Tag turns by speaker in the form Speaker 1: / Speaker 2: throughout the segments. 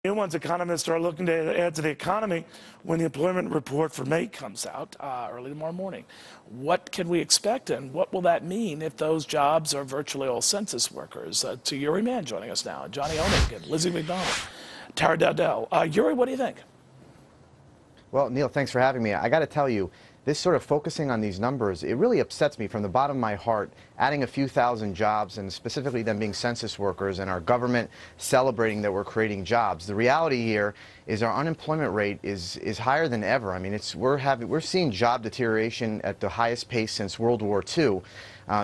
Speaker 1: New ones, economists are looking to add to the economy when the employment report for May comes out early tomorrow morning. What can we expect, and what will that mean if those jobs are virtually all census workers? To Uri Man joining us now, Johnny Omick and Lizzie McDonald, Tara Dowdell. Uri, what do you think?
Speaker 2: Well, Neil, thanks for having me. I got to tell you, this sort of focusing on these numbers, it really upsets me from the bottom of my heart, adding a few thousand jobs and specifically them being census workers and our government celebrating that we're creating jobs. The reality here is our unemployment rate is higher than ever. I mean, we're seeing job deterioration at the highest pace since World War II.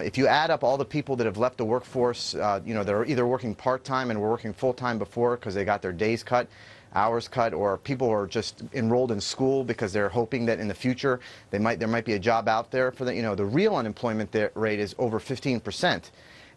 Speaker 2: If you add up all the people that have left the workforce, that are either working part-time and were working full-time before because they got their days cut, hours cut, or people who are just enrolled in school because they're hoping that in the future there might be a job out there for them. The real unemployment rate is over 15%.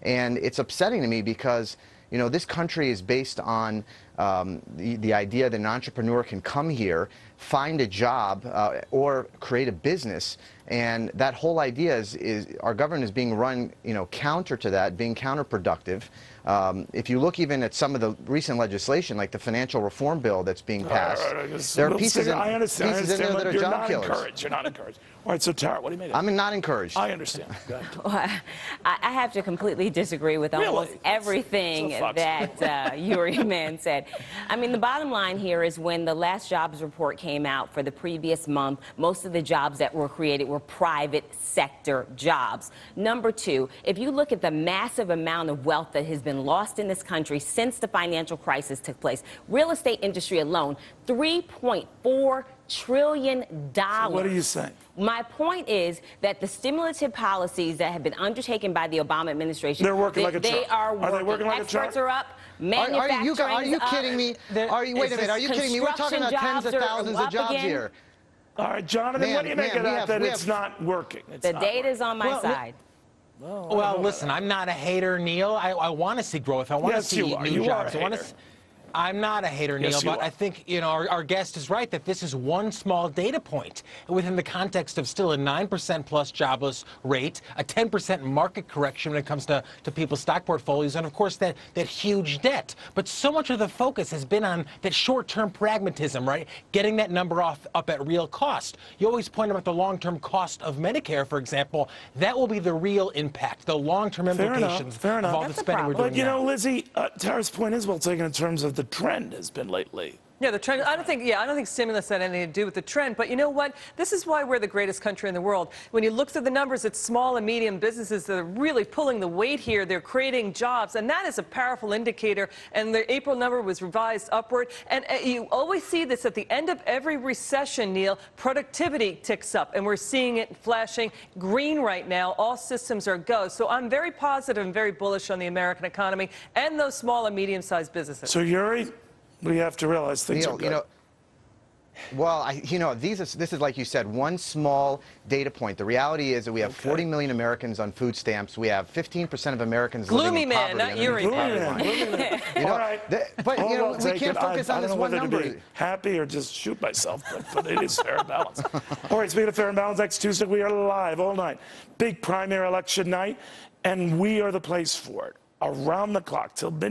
Speaker 2: And it's upsetting to me because this country is based on the idea that an entrepreneur can come here, find a job, or create a business. And that whole idea is our government is being run, counter to that, being counterproductive. If you look even at some of the recent legislation, like the financial reform bill that's being passed, there are pieces in there that are job killers.
Speaker 1: You're not encouraged. All right, so Tara, what do you make of it?
Speaker 2: I'm not encouraged.
Speaker 1: I understand. Go ahead.
Speaker 3: Well, I have to completely disagree with almost everything that Uri Man said. I mean, the bottom line here is when the last jobs report came out for the previous month, most of the jobs that were created were private sector jobs. Number two, if you look at the massive amount of wealth that has been lost in this country since the financial crisis took place, real estate industry alone, $3.4 trillion.
Speaker 1: So what are you saying?
Speaker 3: My point is that the stimulative policies that have been undertaken by the Obama administration,
Speaker 1: they're working like a charm.
Speaker 3: They are working.
Speaker 1: Are they working like
Speaker 3: Experts
Speaker 1: a charm?
Speaker 3: are up. Manufacturing
Speaker 2: Are you kidding me? Wait a minute. Are you kidding me? We're talking about tens of thousands of jobs here.
Speaker 1: All right, Jonathan, what do you make of that it's not working?
Speaker 3: The data's on my side.
Speaker 4: Well, listen, I'm not a hater, Neil. I want to see growth. I want to see new jobs. I'm not a hater, Neil, but I think, our guest is right that this is one small data point within the context of still a 9% plus jobless rate, a 10% market correction when it comes to people's stock portfolios, and, of course, that huge debt. But so much of the focus has been on that short-term pragmatism, right? Getting that number up at real cost. You always point about the long-term cost of Medicare, for example. That will be the real impact, the long-term implications of all the spending we're doing now.
Speaker 1: But, Lizzie, Tara's point is well taken in terms of the trend has been lately.
Speaker 5: Yeah, the trend. I don't think stimulus had anything to do with the trend. But you know what? This is why we're the greatest country in the world. When you look through the numbers, it's small and medium businesses that are really pulling the weight here. They're creating jobs, and that is a powerful indicator. And the April number was revised upward. And you always see this at the end of every recession, Neil. Productivity ticks up, and we're seeing it flashing green right now. All systems are go. So I'm very positive and very bullish on the American economy and those small and medium-sized businesses.
Speaker 1: So Uri, we have to realize things are good.
Speaker 2: This is like you said, one small data point. The reality is that we have 40 million Americans on food stamps. We have 15% of Americans living in poverty.
Speaker 5: Not Uri Man.
Speaker 1: All right.
Speaker 2: But we can't focus on this one number.
Speaker 1: I don't know whether to be happy or just shoot myself, but it is fair and balanced. All right, speaking of fair and balanced, next Tuesday we are live all night. Big primary election night, and we are the place for it. Around the clock till midnight.